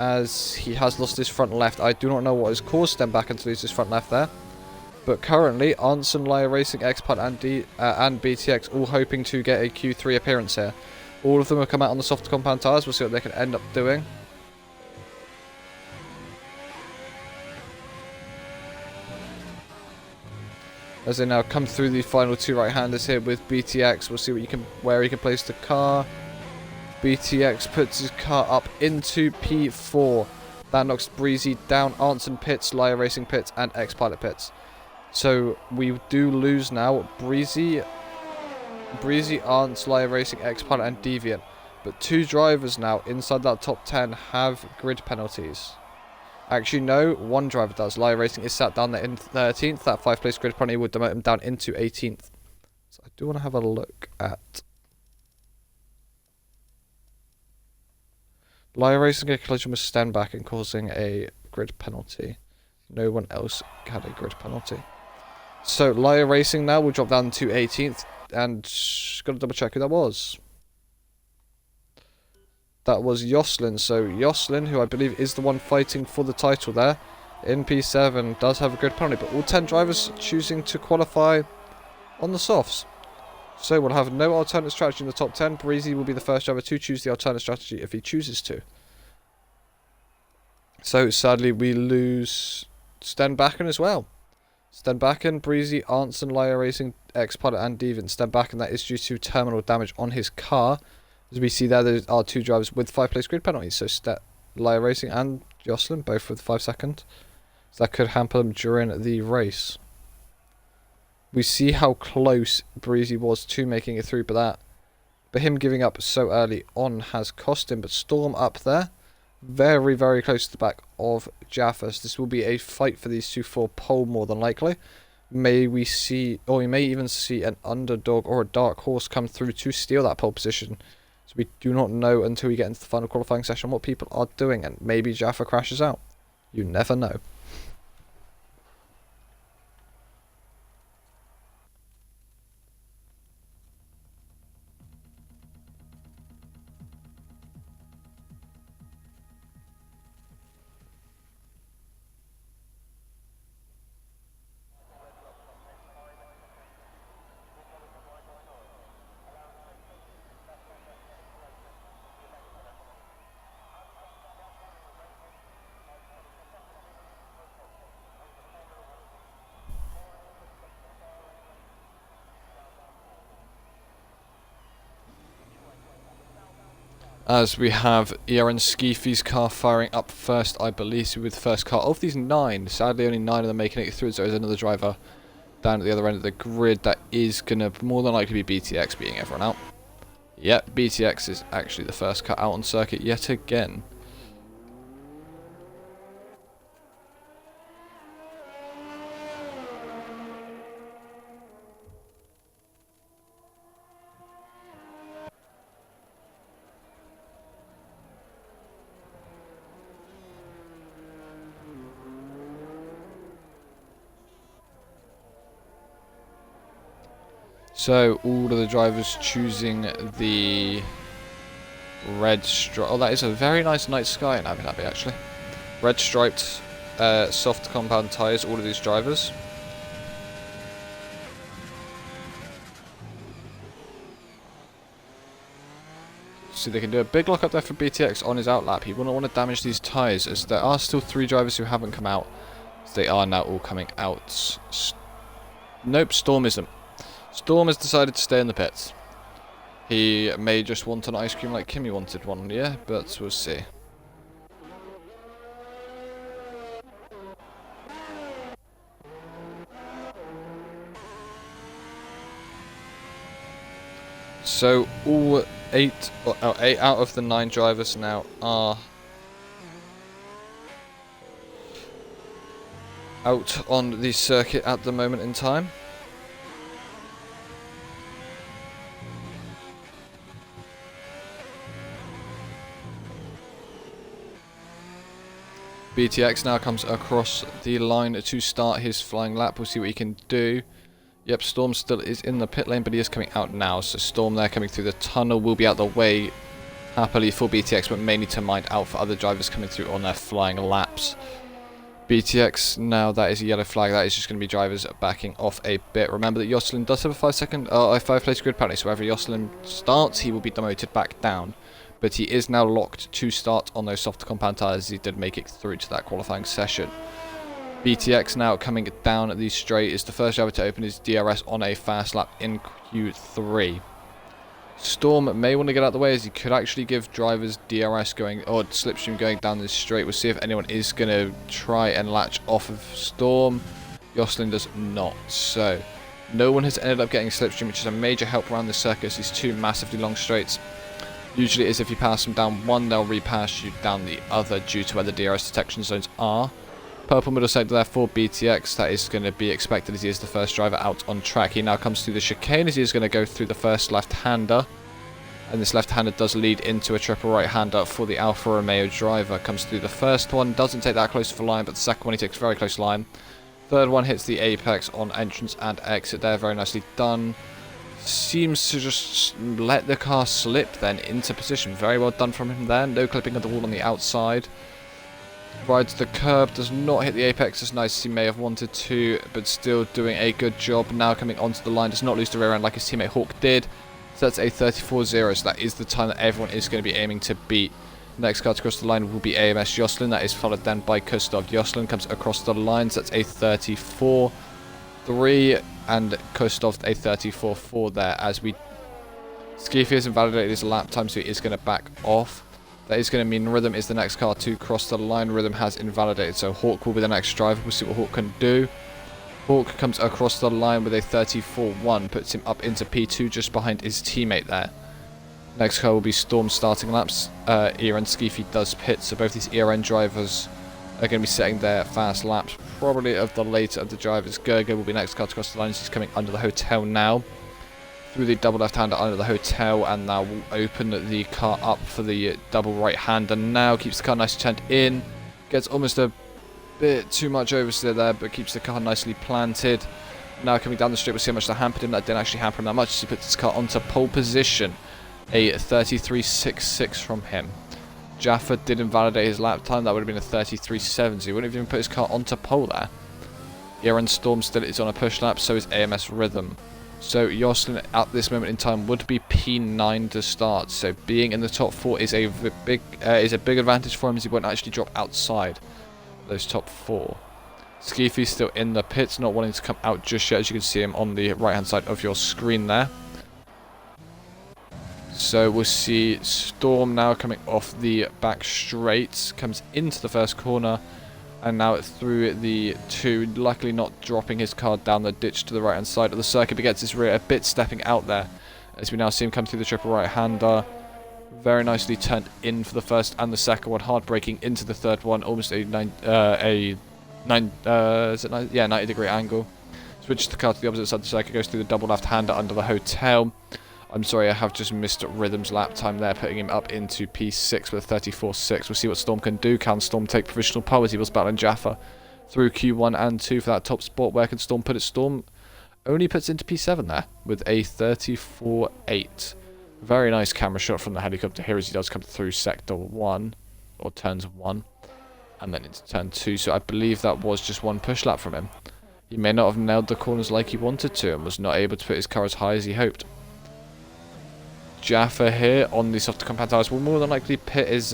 as he has lost his front left. I do not know what has caused Stenbacken to lose his front left there. But currently, Arnson, Liar Racing, Xpad and BTX all hoping to get a Q3 appearance here. All of them have come out on the soft compound tyres. We'll see what they can end up doing. as they now come through the final two right-handers here with BTX. We'll see where he can place the car. BTX puts his car up into P4. That knocks Breezy down. Arnson pits, Liar Racing pits, and X-Pilot pits. So we do lose now Breezy, Arntz, Liar Racing, X-Pilot, and Deviant. But 2 drivers now inside that top 10 have grid penalties. Actually, no, 1 driver does. Liar Racing is sat down there in 13th. That 5th place grid penalty would demote him down into 18th. So I do want to have a look at... Liar Racing a collision with Stenback and causing a grid penalty. No one else had a grid penalty. So Liar Racing now will drop down to 18th. And got to double check who that was. That was Jocelyn. So Jocelyn, who I believe is the one fighting for the title there, in P7, does have a grid penalty. But all 10 drivers choosing to qualify on the softs. So we'll have no alternate strategy in the top 10. Breezy will be the first driver to choose the alternate strategy if he chooses to. So sadly we lose Stenbacken as well. Stenbacken, Breezy, Arnson, Liar Racing, X-Pilot and Deviant. Stenbacken, that is due to terminal damage on his car. As we see there are 2 drivers with 5 place grid penalties. So Liar Racing and Jocelyn, both with 5 seconds. So that could hamper them during the race. We see how close Breezy was to making it through, but him giving up so early on has cost him. But Storm up there, very, very close to the back of Jaffers. This will be a fight for these 2 for pole more than likely. We may even see an underdog or a dark horse come through to steal that pole position. So we do not know until we get into the final qualifying session what people are doing, and maybe Jaffa crashes out. You never know. As we have Aaron Skeefy's car firing up first, I believe, so with the first car of these 9. Sadly, only 9 of them making it through, so there's another driver down at the other end of the grid. That is going to more than likely be BTX beating everyone out. Yep, BTX is actually the first car out on circuit yet again. So all of the drivers choosing the red stripe. Oh, that is a very nice night sky in Abu Dhabi, actually. Red striped soft compound tyres, all of these drivers. So they can do a big lock up there for BTX on his outlap. He wouldn't want to damage these tyres, as there are still 3 drivers who haven't come out. So they are now all coming out. Nope, Storm isn't. Storm has decided to stay in the pits. He may just want an ice cream like Kimmy wanted one, yeah, but we'll see. So all 8 out of the 9 drivers now are out on the circuit at the moment in time. BTX now comes across the line to start his flying lap. We'll see what he can do. Yep, Storm still is in the pit lane, but he is coming out now. So Storm there coming through the tunnel will be out the way happily for BTX, but may need to mind out for other drivers coming through on their flying laps. BTX now, that is a yellow flag. That is just going to be drivers backing off a bit. Remember that Jocelyn does have a 5 place grid penalty, so wherever Jocelyn starts, he will be demoted back down. But he is now locked to start on those soft compound tyres as he did make it through to that qualifying session. BTX now coming down the straight is the first driver to open his DRS on a fast lap in Q3. Storm may want to get out of the way, as he could actually give drivers DRS going, or slipstream going down this straight. We'll see if anyone is going to try and latch off of Storm. Jocelyn does not. So no one has ended up getting slipstream, which is a major help around the circuit. These two massively long straights. Usually it is if you pass them down one, they'll repass you down the other due to where the DRS detection zones are. Purple middle sector there for BTX. That is going to be expected as he is the first driver out on track. He now comes through the chicane as he is going to go through the first left-hander. And this left-hander does lead into a triple right-hander for the Alfa Romeo driver. Comes through the first one, doesn't take that close to the line, but the second one he takes very close line. Third one hits the apex on entrance and exit there, very nicely done. Seems to just let the car slip then into position. Very well done from him there. No clipping of the wall on the outside. Rides the curb, does not hit the apex as nice as he may have wanted to, but still doing a good job. Now coming onto the line, does not lose the rear end like his teammate Hawk did. So that's a 34.0, so that is the time that everyone is going to be aiming to beat. Next car to cross the line will be AMS Jocelyn. That is followed then by Kustov. Jocelyn comes across the line, so that's a 34.3, and Kustov a 34.4 there. As we Skiffy has invalidated his lap time, so he is going to back off. That is going to mean Rhythm is the next car to cross the line. Rhythm has invalidated, so Hawk will be the next driver. We'll see what Hawk can do. Hawk comes across the line with a 34.1, puts him up into P2 just behind his teammate there. Next car will be Storm starting laps. ERN Skiffy does pit, so both these ERN drivers are going to be setting their fast laps, probably of the later of the drivers. Gerger will be next car to cross the line. He's coming under the hotel now. Through the double left-hander under the hotel, and now will open the car up for the double right-hander. Now keeps the car nicely turned in, gets almost a bit too much oversteer there, but keeps the car nicely planted. Now coming down the straight, we'll see how much that hampered him. That didn't actually hamper him that much as he puts his car onto pole position. A 33.66 from him. Jaffa did invalidate his lap time. That would have been a 33.7, so he wouldn't have even put his car onto pole there. Aaron Storm still is on a push lap, so is AMS Rhythm. So Jocelyn at this moment in time would be P9 to start. So being in the top 4 is a big advantage for him, as he won't actually drop outside those top 4. Skiffy's still in the pits, not wanting to come out just yet, as you can see him on the right hand side of your screen there. So we'll see Storm now coming off the back straight, comes into the first corner. And now through the 2, luckily not dropping his car down the ditch to the right hand side of the circuit, but gets his rear a bit stepping out there. As we now see him come through the triple right hander. Very nicely turned in for the first and the second one, hard braking into the third one, almost a 90 degree angle. Switches the car to the opposite side of the circuit, goes through the double left hander under the hotel. I'm sorry, I have just missed Rhythm's lap time there, putting him up into P6 with a 34.6. We'll see what Storm can do. Can Storm take provisional pole as he was battling Jaffa through Q1 and 2 for that top spot? Where can Storm put it? Storm only puts into P7 there with a 34.8. Very nice camera shot from the helicopter here as he does come through sector 1, or turns 1, and then into turn 2. So I believe that was just one push lap from him. He may not have nailed the corners like he wanted to and was not able to put his car as high as he hoped. Jaffa here on the softer compound tires will more than likely pit his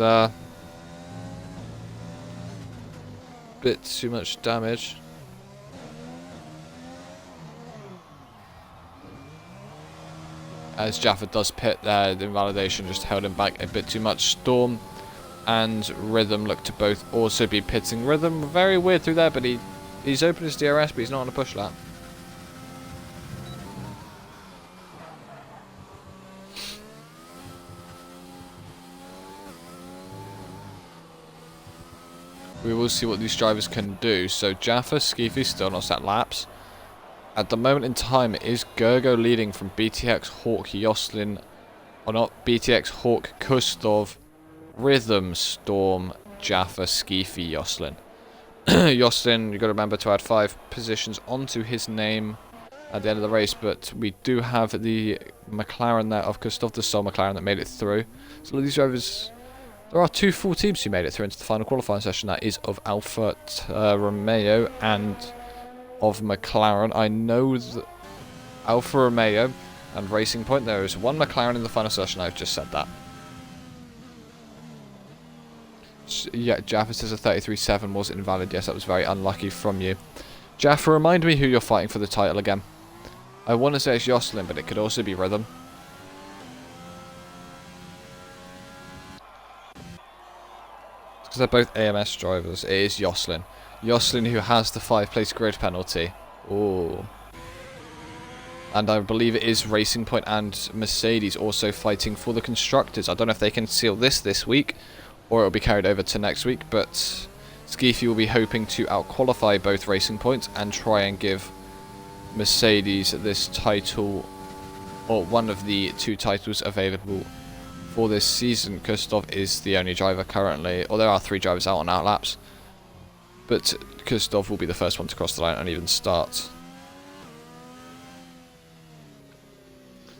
bit too much damage. As Jaffa does pit there, the invalidation just held him back a bit too much. Storm and Rhythm look to both also be pitting. Rhythm very weird through there, but he's opened his DRS, but he's not on a push lap. We will see what these drivers can do. So Jaffa, Skiffy still not set laps. At the moment in time, it is Gergo leading from BTX, Hawk, Jocelyn, or not, BTX, Hawk, Kustov, Rhythm, Storm, Jaffa, Skiffy, Jocelyn. Jocelyn, you've got to remember to add 5 positions onto his name at the end of the race, but we do have the McLaren there of Kustov, the sole McLaren that made it through. So these drivers... There are 2 full teams who made it through into the final qualifying session. That is of Alfa Romeo and of McLaren. I know that Alfa Romeo and Racing Point, there is one McLaren in the final session. I've just said that. Yeah, Jaffa says a 33.7 was invalid. Yes, that was very unlucky from you. Jaffa, remind me who you're fighting for the title again. I want to say it's Jocelyn, but it could also be Rhythm. Because they're both AMS drivers. It is Jocelyn. Jocelyn who has the 5-place grid penalty. Ooh. And I believe it is Racing Point and Mercedes also fighting for the constructors. I don't know if they can seal this week, or it'll be carried over to next week, but Skeefy will be hoping to out-qualify both Racing Points and try and give Mercedes this title, or one of the 2 titles available for this season. Kustov is the only driver currently, or there are 3 drivers out on outlaps, but Kustov will be the first one to cross the line and even start.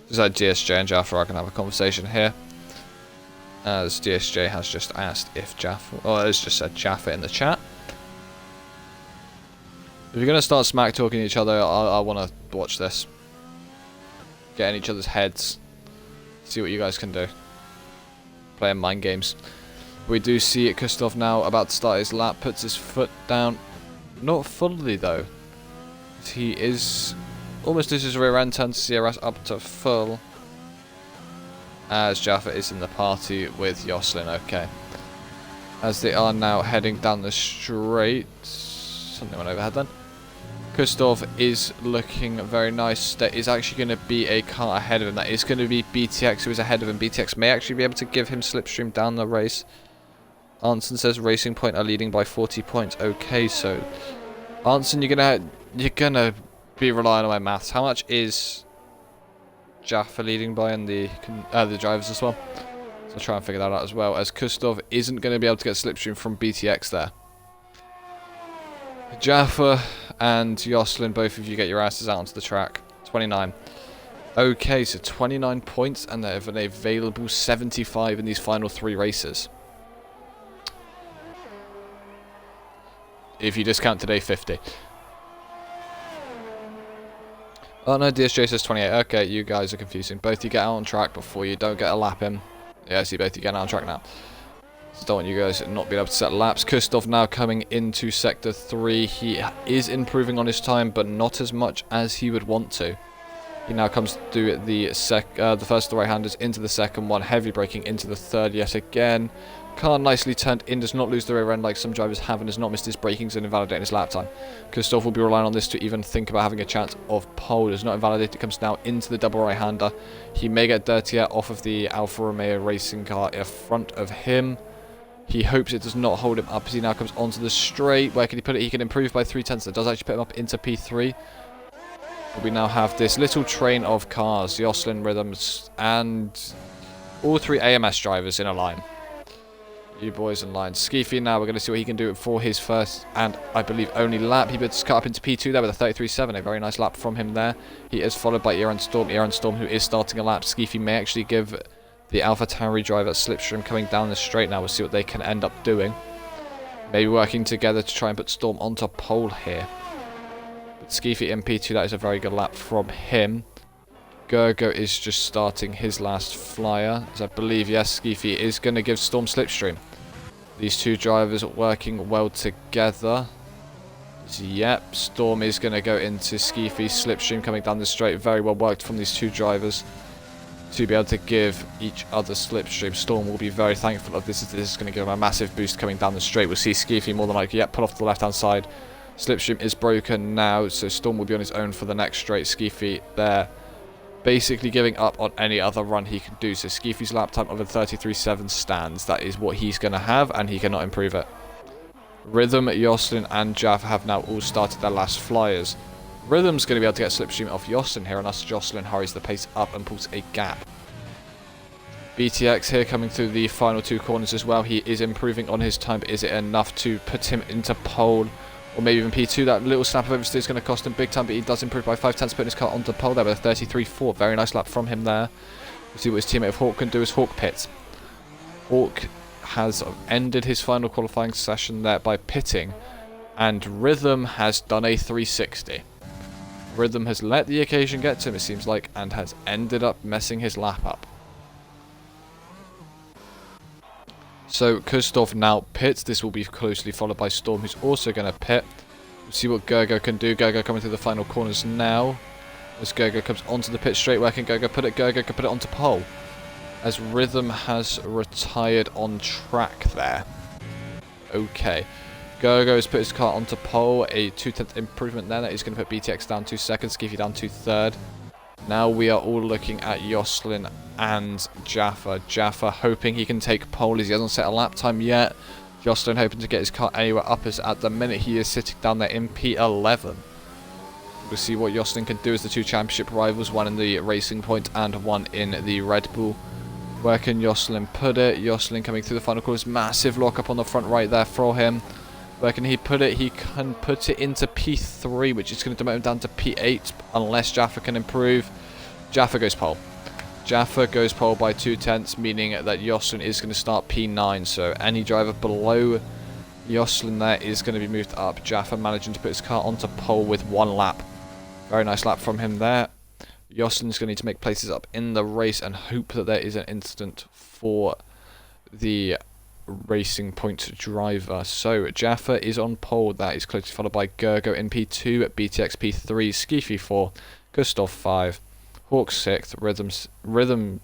Just like DSJ and Jaffa are going to have a conversation here, as DSJ has just asked if Jaffa, or has just said Jaffa in the chat. If you're going to start smack talking to each other, I want to watch this. Get in each other's heads. See what you guys can do. Playing mind games. We do see Kustov now about to start his lap. Puts his foot down. Not fully though. He is almost loses his rear end. Turns CRS up to full. As Jaffa is in the party with Jocelyn. Okay. As they are now heading down the straight. Something went overhead then. Kustov is looking very nice. There is actually going to be a car ahead of him. That is going to be BTX who is ahead of him. BTX may actually be able to give him slipstream down the race. Arnson says Racing Point are leading by 40 points. Okay, so Arnson, you're gonna be relying on my maths. How much is Jaffa leading by in the drivers as well? So I'll try and figure that out as well, as Kustov isn't going to be able to get slipstream from BTX there. Jaffa and Jocelyn, both of you get your asses out onto the track. 29. Okay, so 29 points, and they have an available 75 in these final 3 races. If you discount today, 50. Oh no, DSJ says 28. Okay, you guys are confusing. Both you get out on track before you don't get a lap in. Yeah, I see both you get out on track now. So don't want you guys not being able to set laps. Kustov now coming into Sector 3. He is improving on his time, but not as much as he would want to. He now comes through the first right-handers into the second one, heavy braking into the third yet again. Car nicely turned in, does not lose the rear end like some drivers have, and has not missed his brakings and invalidating his lap time. Kustov will be relying on this to even think about having a chance of pole. Does not invalidate, it comes now into the double right-hander. He may get dirtier off of the Alfa Romeo racing car in front of him. He hopes it does not hold him up as he now comes onto the straight. Where can he put it? He can improve by 0.3. That does actually put him up into P3. We now have this little train of cars, Jocelyn, Rhythms, and all 3 AMS drivers in a line. You boys in line. Skeefy now, we're going to see what he can do for his first and, I believe, only lap. He gets cut up into P2 there with a 33.7. A very nice lap from him there. He is followed by Aaron Storm. Aaron Storm, who is starting a lap. Skeefy may actually give the Alpha Tauri driver slipstream coming down the straight now. We'll see what they can end up doing. Maybe working together to try and put Storm onto pole here. But Skeefy in P2, that is a very good lap from him. Gergo is just starting his last flyer, as I believe, yes, Skeefy is going to give Storm slipstream. These 2 drivers working well together. Yep, Storm is going to go into Skeefy's slipstream coming down the straight. Very well worked from these 2 drivers to be able to give each other slipstream. Storm will be very thankful of this. This is going to give him a massive boost coming down the straight. We'll see Skeefy more than likely, yep, pull off to the left-hand side. Slipstream is broken now, so Storm will be on his own for the next straight. Skeefy there, basically giving up on any other run he can do. So Skeefy's lap time of a 33.7 stands. That is what he's going to have, and he cannot improve it. Rhythm, Jocelyn, and Jav have now all started their last flyers. Rhythm's going to be able to get slipstream off Jocelyn here, unless Jocelyn hurries the pace up and pulls a gap. BTX here coming through the final 2 corners as well. He is improving on his time, but is it enough to put him into pole? Or maybe even P2. That little snap of oversteer is going to cost him big time, but he does improve by 0.5, putting his car onto pole there with a 33.4. Very nice lap from him there. We'll see what his teammate of Hawk can do as Hawk pits. Hawk has ended his final qualifying session there by pitting, and Rhythm has done a 360. Rhythm has let the occasion get to him, it seems like, and has ended up messing his lap up. So Kustov now pits. This will be closely followed by Storm, who's also going to pit. We'll see what Gergo can do. Gergo coming through the final corners now. As Gergo comes onto the pit straight, where can Gergo put it? Gergo can put it onto pole. As Rhythm has retired on track there. Okay. Gergo has put his car onto pole. A 2/10 improvement there. That is going to put BTX down 2 seconds. Skiffy down to 3rd. Now we are all looking at Jocelyn and Jaffa. Jaffa hoping he can take pole as he hasn't set a lap time yet. Jocelyn hoping to get his car anywhere up as at the minute he is sitting down there in P11. We'll see what Jocelyn can do as the 2 championship rivals, one in the Racing Point and one in the Red Bull. Where can Jocelyn put it? Jocelyn coming through the final corners. Massive lock up on the front right there for him. Where can he put it? He can put it into P3, which is going to demote him down to P8 unless Jaffa can improve. Jaffa goes pole. Jaffa goes pole by 2/10, meaning that Jocelyn is going to start P9. So any driver below Jocelyn there is going to be moved up. Jaffa managing to put his car onto pole with 1 lap. Very nice lap from him there. Jocelyn's going to need to make places up in the race and hope that there is an incident for the Racing Point driver. So Jaffa is on pole. That is closely followed by Gergo in P2, BTX P3, Skiffy 4, Gustav 5, Hawk 6th, Rhythm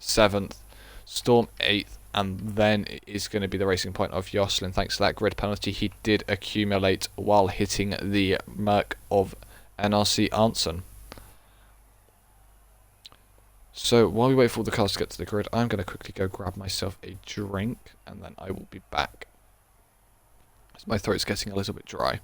7th, Storm 8th, and then it is going to be the Racing Point of Jocelyn. Thanks to that grid penalty he did accumulate while hitting the Merc of NRC Arnson. So while we wait for all the cars to get to the grid, I'm going to quickly go grab myself a drink, and then I will be back. My throat's getting a little bit dry.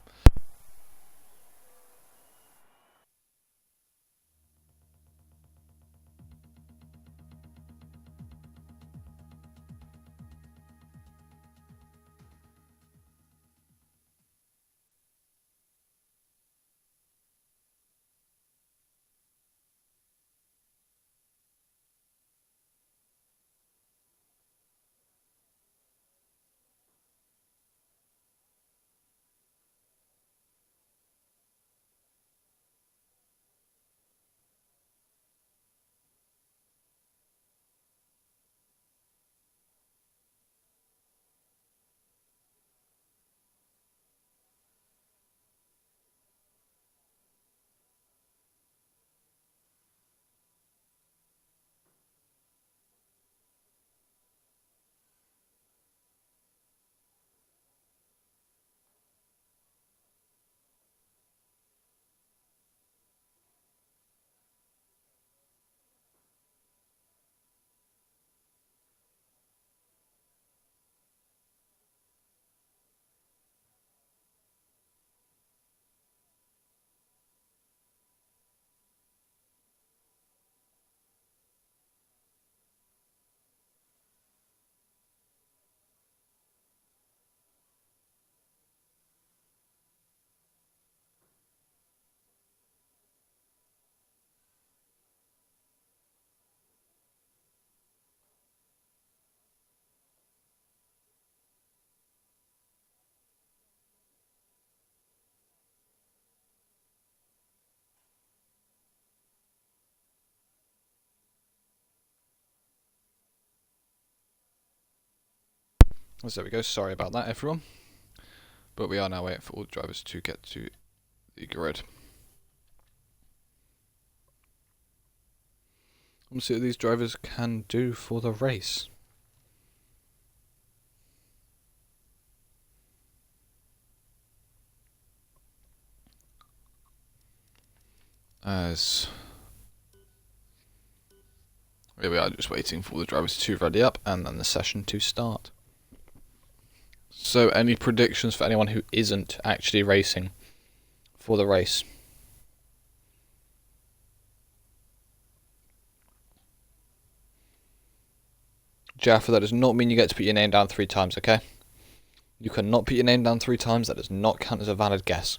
So there we go, sorry about that everyone. But we are now waiting for all the drivers to get to the grid. Let's see what these drivers can do for the race. As here we are, just waiting for the drivers to ready up and then the session to start. So any predictions for anyone who isn't actually racing for the race? Jaffa, that does not mean you get to put your name down 3 times, okay? You cannot put your name down 3 times, that does not count as a valid guess.